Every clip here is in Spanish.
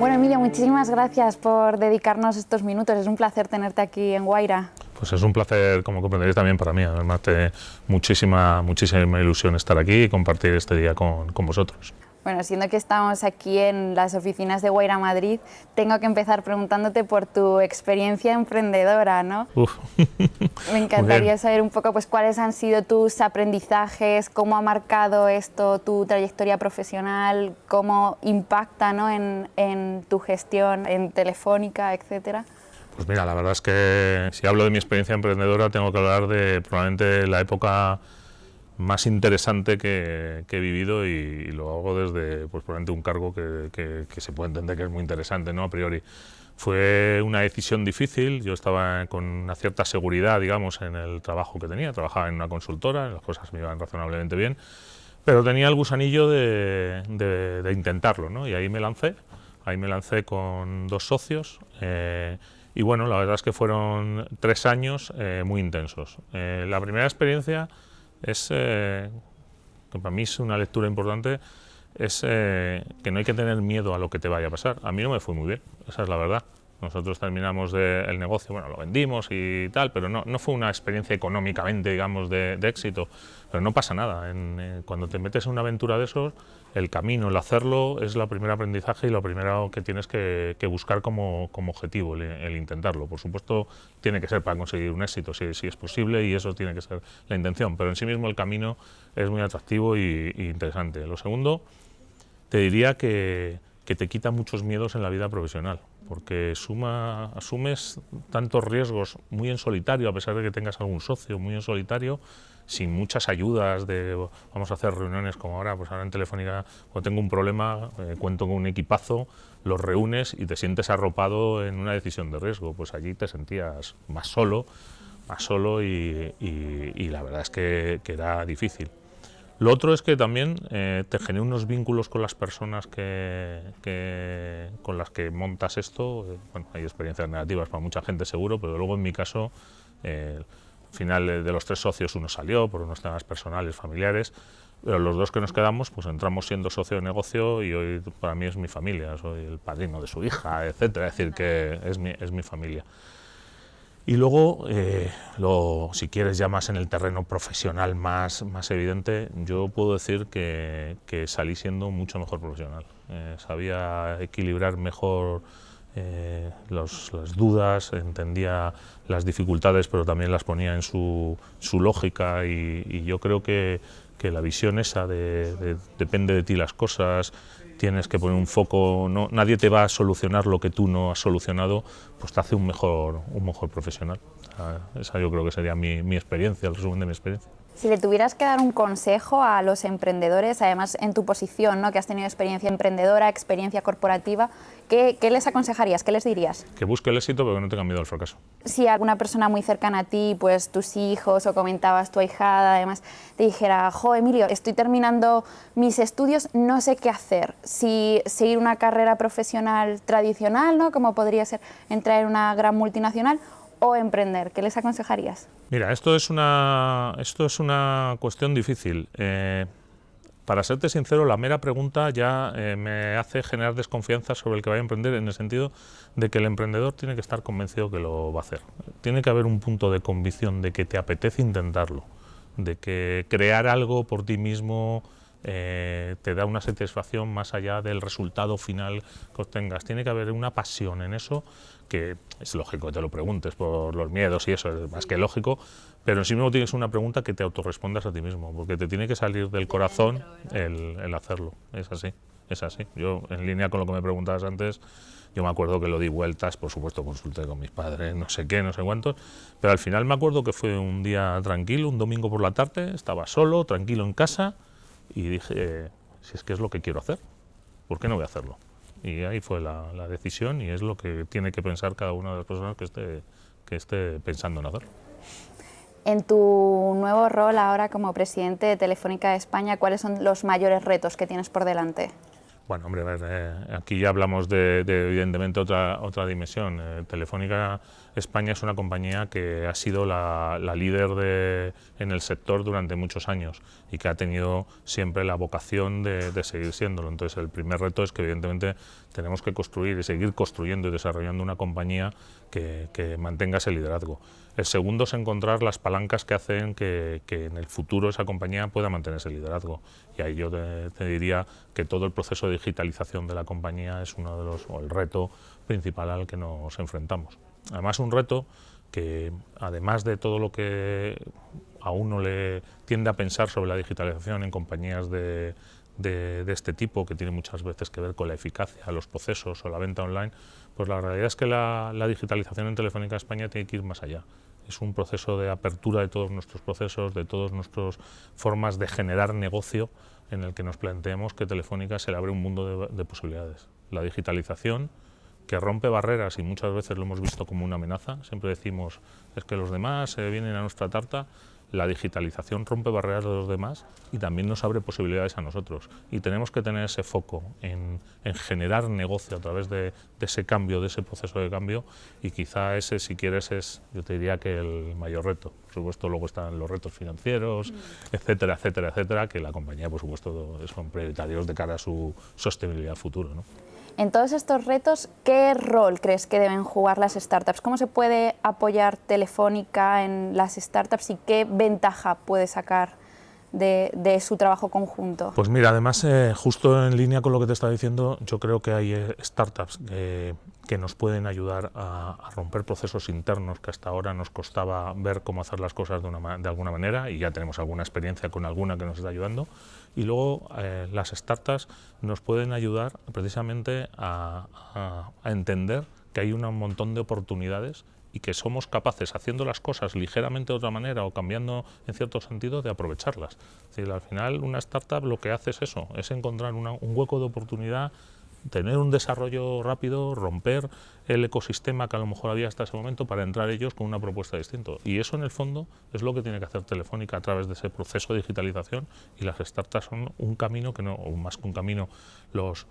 Bueno, Emilio, muchísimas gracias por dedicarnos estos minutos. Es un placer tenerte aquí en Guaira. Pues es un placer, como comprenderéis, también para mí. Además, muchísima ilusión estar aquí y compartir este día con vosotros. Bueno, siendo que estamos aquí en las oficinas de Guaira Madrid, tengo que empezar preguntándote por tu experiencia emprendedora, ¿no? Me encantaría saber un poco pues, cuáles han sido tus aprendizajes, cómo ha marcado esto tu trayectoria profesional, cómo impacta, ¿no? en tu gestión en Telefónica, etcétera. Pues mira, la verdad es que si hablo de mi experiencia emprendedora tengo que hablar de probablemente la época más interesante que he vivido y lo hago desde pues, probablemente un cargo que se puede entender que es muy interesante, ¿no? A priori. Fue una decisión difícil, yo estaba con una cierta seguridad, digamos, en el trabajo que tenía, trabajaba en una consultora, las cosas me iban razonablemente bien, pero tenía el gusanillo de intentarlo, ¿no? Y ahí me lancé con 2 socios, y bueno, la verdad es que fueron 3 años muy intensos. La primera experiencia es, que para mí es una lectura importante, es que no hay que tener miedo a lo que te vaya a pasar. A mí no me fue muy bien, esa es la verdad. Nosotros terminamos el negocio, bueno, lo vendimos y tal, pero no fue una experiencia económicamente, digamos, de éxito. Pero no pasa nada. Cuando te metes en una aventura de esos, el camino, el hacerlo, es el primer aprendizaje y lo primero que tienes que buscar como objetivo, el intentarlo. Por supuesto, tiene que ser para conseguir un éxito, si es posible, y eso tiene que ser la intención. Pero en sí mismo el camino es muy atractivo y interesante. Lo segundo, te diría que te quita muchos miedos en la vida profesional, porque asumes tantos riesgos muy en solitario, a pesar de que tengas algún socio, muy en solitario, sin muchas ayudas de vamos a hacer reuniones como ahora, pues ahora en Telefónica, cuando tengo un problema, cuento con un equipazo, los reúnes y te sientes arropado en una decisión de riesgo. Pues allí te sentías más solo y la verdad es que era difícil. Lo otro es que también te genera unos vínculos con las personas con las que montas esto. Bueno, hay experiencias negativas para mucha gente seguro, pero luego en mi caso, al final de los 3 socios uno salió por unos temas personales, familiares, pero los 2 que nos quedamos, pues entramos siendo socio de negocio y hoy para mí es mi familia, soy el padrino de su hija, etcétera, es decir, que es mi familia. Y luego, si quieres ya más en el terreno profesional más evidente, yo puedo decir que salí siendo mucho mejor profesional. Sabía equilibrar mejor las dudas, entendía las dificultades, pero también las ponía en su lógica y yo creo que la visión esa depende de ti las cosas, tienes que poner un foco, nadie te va a solucionar lo que tú no has solucionado, pues te hace un mejor profesional. Esa yo creo que sería mi experiencia, el resumen de mi experiencia. Si le tuvieras que dar un consejo a los emprendedores, además en tu posición, ¿no? Que has tenido experiencia emprendedora, experiencia corporativa, ¿qué les aconsejarías? ¿Qué les dirías? Que busque el éxito, pero que no tenga miedo al fracaso. Si alguna persona muy cercana a ti, pues tus hijos o comentabas tu ahijada, además, te dijera, jo, Emilio, estoy terminando mis estudios, no sé qué hacer. Si seguir una carrera profesional tradicional, ¿no? Como podría ser entrar en una gran multinacional, o emprender, ¿qué les aconsejarías? Mira, esto es una cuestión difícil. Para serte sincero, la mera pregunta ya me hace generar desconfianza sobre el que vaya a emprender, en el sentido de que el emprendedor tiene que estar convencido que lo va a hacer. Tiene que haber un punto de convicción de que te apetece intentarlo, de que crear algo por ti mismo te da una satisfacción más allá del resultado final que obtengas. Tiene que haber una pasión en eso, que es lógico que te lo preguntes por los miedos y eso, es más que lógico, pero en sí mismo tienes una pregunta que te autorrespondas a ti mismo, porque te tiene que salir del corazón el hacerlo. Es así, es así. Yo, en línea con lo que me preguntabas antes, yo me acuerdo que lo di vueltas, por supuesto consulté con mis padres, no sé qué, no sé cuántos, pero al final me acuerdo que fue un día tranquilo, un domingo por la tarde, estaba solo, tranquilo en casa, y dije, si es que es lo que quiero hacer, ¿por qué no voy a hacerlo? Y ahí fue la decisión, y es lo que tiene que pensar cada una de las personas que esté pensando en hacerlo. En tu nuevo rol ahora como presidente de Telefónica de España, ¿cuáles son los mayores retos que tienes por delante? Bueno, hombre, a ver, aquí ya hablamos de evidentemente otra dimensión. Telefónica España es una compañía que ha sido la líder en el sector durante muchos años y que ha tenido siempre la vocación de seguir siéndolo. Entonces, el primer reto es que evidentemente tenemos que construir y seguir construyendo y desarrollando una compañía que mantenga ese liderazgo. El segundo es encontrar las palancas que hacen que en el futuro esa compañía pueda mantener ese liderazgo. Y ahí yo te diría que todo el proceso de digitalización de la compañía es uno de o el reto principal al que nos enfrentamos. Además, un reto que, además de todo lo que a uno le tiende a pensar sobre la digitalización en compañías de este tipo, que tiene muchas veces que ver con la eficacia, los procesos o la venta online, pues la realidad es que la digitalización en Telefónica España tiene que ir más allá. Es un proceso de apertura de todos nuestros procesos, de todas nuestras formas de generar negocio, en el que nos planteemos que Telefónica se le abre un mundo de posibilidades. La digitalización, que rompe barreras y muchas veces lo hemos visto como una amenaza, siempre decimos es que los demás vienen a nuestra tarta. La digitalización rompe barreras de los demás y también nos abre posibilidades a nosotros. Y tenemos que tener ese foco en generar negocio a través de ese cambio, de ese proceso de cambio, y quizá ese, si quieres, es, yo te diría que el mayor reto. Por supuesto, luego están los retos financieros, etcétera, etcétera, etcétera, que la compañía, por supuesto, son prioritarios de cara a su sostenibilidad futuro, ¿no? En todos estos retos, ¿qué rol crees que deben jugar las startups? ¿Cómo se puede apoyar Telefónica en las startups y qué ventaja puede sacar de su trabajo conjunto? Pues mira, además, justo en línea con lo que te estaba diciendo, yo creo que hay startups que nos pueden ayudar a romper procesos internos que hasta ahora nos costaba ver cómo hacer las cosas de alguna manera, y ya tenemos alguna experiencia con alguna que nos está ayudando. Y luego las startups nos pueden ayudar precisamente a entender que hay un montón de oportunidades y que somos capaces, haciendo las cosas ligeramente de otra manera o cambiando en cierto sentido, de aprovecharlas. Es decir, al final una startup lo que hace es eso, es encontrar un hueco de oportunidad, tener un desarrollo rápido, romper el ecosistema que a lo mejor había hasta ese momento para entrar ellos con una propuesta distinta. Y eso, en el fondo, es lo que tiene que hacer Telefónica a través de ese proceso de digitalización, y las startups son un camino, que no, o más que un camino, los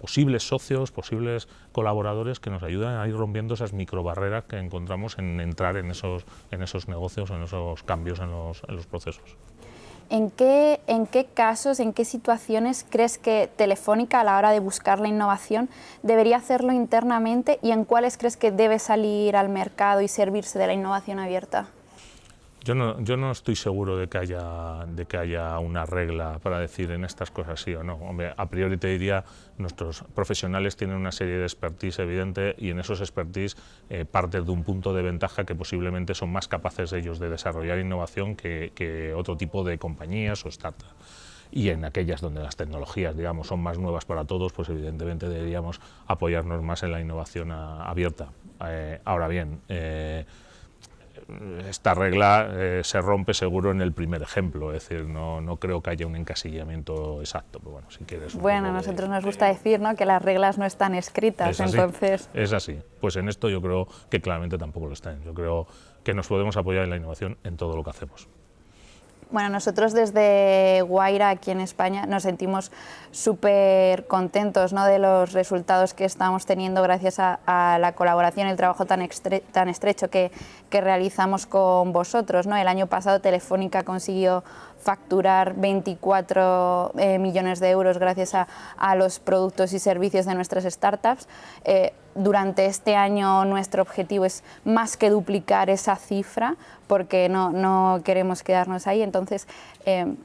posibles socios, posibles colaboradores que nos ayudan a ir rompiendo esas microbarreras que encontramos en entrar en esos negocios, en esos cambios en los procesos. ¿En qué casos, en qué situaciones crees que Telefónica, a la hora de buscar la innovación, debería hacerlo internamente, y en cuáles crees que debe salir al mercado y servirse de la innovación abierta? Yo no estoy seguro de que haya una regla para decir en estas cosas sí o no. Hombre, a priori te diría, nuestros profesionales tienen una serie de expertise evidente, y en esos expertise parten de un punto de ventaja que posiblemente son más capaces ellos de desarrollar innovación que otro tipo de compañías o startups. Y en aquellas donde las tecnologías, digamos, son más nuevas para todos, pues evidentemente deberíamos apoyarnos más en la innovación abierta. Ahora bien, esta regla se rompe seguro en el primer ejemplo, es decir, no creo que haya un encasillamiento exacto, pero bueno, si quieres... Bueno, a nosotros nos gusta decir, ¿no?, que las reglas no están escritas, es así, entonces... Es así, pues en esto yo creo que claramente tampoco lo están. Yo creo que nos podemos apoyar en la innovación en todo lo que hacemos. Bueno, nosotros desde Wayra, aquí en España, nos sentimos súper contentos, ¿no?, de los resultados que estamos teniendo gracias a la colaboración y el trabajo tan estrecho que realizamos con vosotros, ¿no? El año pasado Telefónica consiguió facturar 24 millones de euros gracias a los productos y servicios de nuestras startups. Durante este año nuestro objetivo es más que duplicar esa cifra, porque no queremos quedarnos ahí. Entonces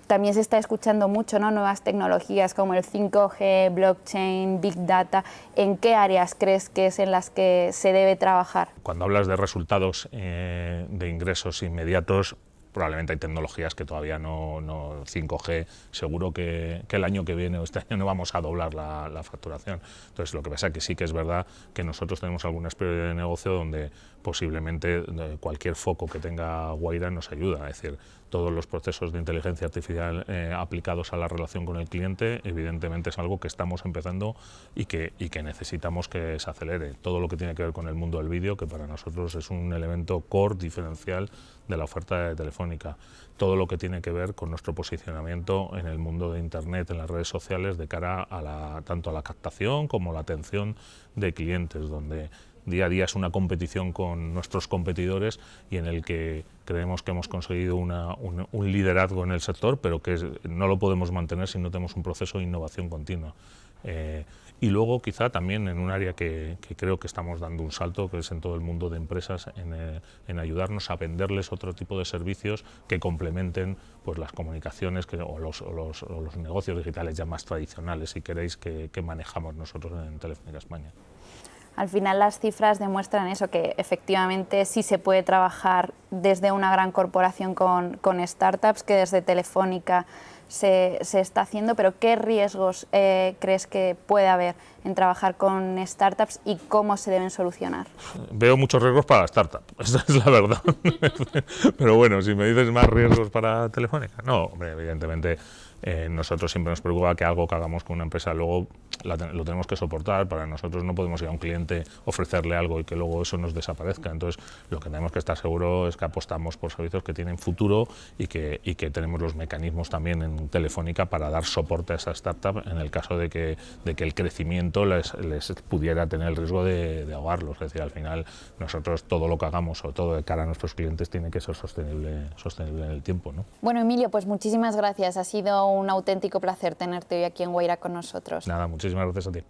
también se está escuchando mucho, ¿no?, nuevas tecnologías como el 5G, blockchain, big data. ¿En qué áreas crees que es en las que se debe trabajar? Cuando hablas de resultados de ingresos inmediatos, probablemente hay tecnologías que todavía no 5G, seguro que el año que viene o este año no vamos a doblar la facturación. Entonces, lo que pasa es que sí que es verdad que nosotros tenemos algunas prioridades de negocio donde posiblemente cualquier foco que tenga Wayra nos ayuda. Es decir, todos los procesos de inteligencia artificial aplicados a la relación con el cliente, evidentemente es algo que estamos empezando y que necesitamos que se acelere. Todo lo que tiene que ver con el mundo del vídeo, que para nosotros es un elemento core diferencial de la oferta de Telefónica. Todo lo que tiene que ver con nuestro posicionamiento en el mundo de Internet, en las redes sociales, de cara a tanto a la captación como la atención de clientes, donde día a día es una competición con nuestros competidores y en el que creemos que hemos conseguido un liderazgo en el sector, pero que no lo podemos mantener si no tenemos un proceso de innovación continua. Y luego quizá también en un área que creo que estamos dando un salto, que es en todo el mundo de empresas, en ayudarnos a venderles otro tipo de servicios que complementen pues, las comunicaciones o los negocios digitales ya más tradicionales, si queréis, que manejamos nosotros en Telefónica España. Al final las cifras demuestran eso, que efectivamente sí se puede trabajar desde una gran corporación con startups, que desde Telefónica se está haciendo, pero ¿qué riesgos crees que puede haber en trabajar con startups y cómo se deben solucionar? Veo muchos riesgos para la startup, esa es la verdad. Pero bueno, si me dices más riesgos para Telefónica, no, hombre, evidentemente nosotros siempre nos preocupa que algo que hagamos con una empresa luego lo tenemos que soportar. Para nosotros no podemos ir a un cliente, ofrecerle algo y que luego eso nos desaparezca. Entonces, lo que tenemos que estar seguros es que apostamos por servicios que tienen futuro y que tenemos los mecanismos también en Telefónica para dar soporte a esa startup en el caso de que el crecimiento les pudiera tener el riesgo de ahogarlos. Es decir, al final nosotros todo lo que hagamos, sobre todo de cara a nuestros clientes, tiene que ser sostenible en el tiempo, ¿no? Bueno, Emilio, pues muchísimas gracias. Ha sido un auténtico placer tenerte hoy aquí en Wayra con nosotros. Nada, muchísimas gracias a ti.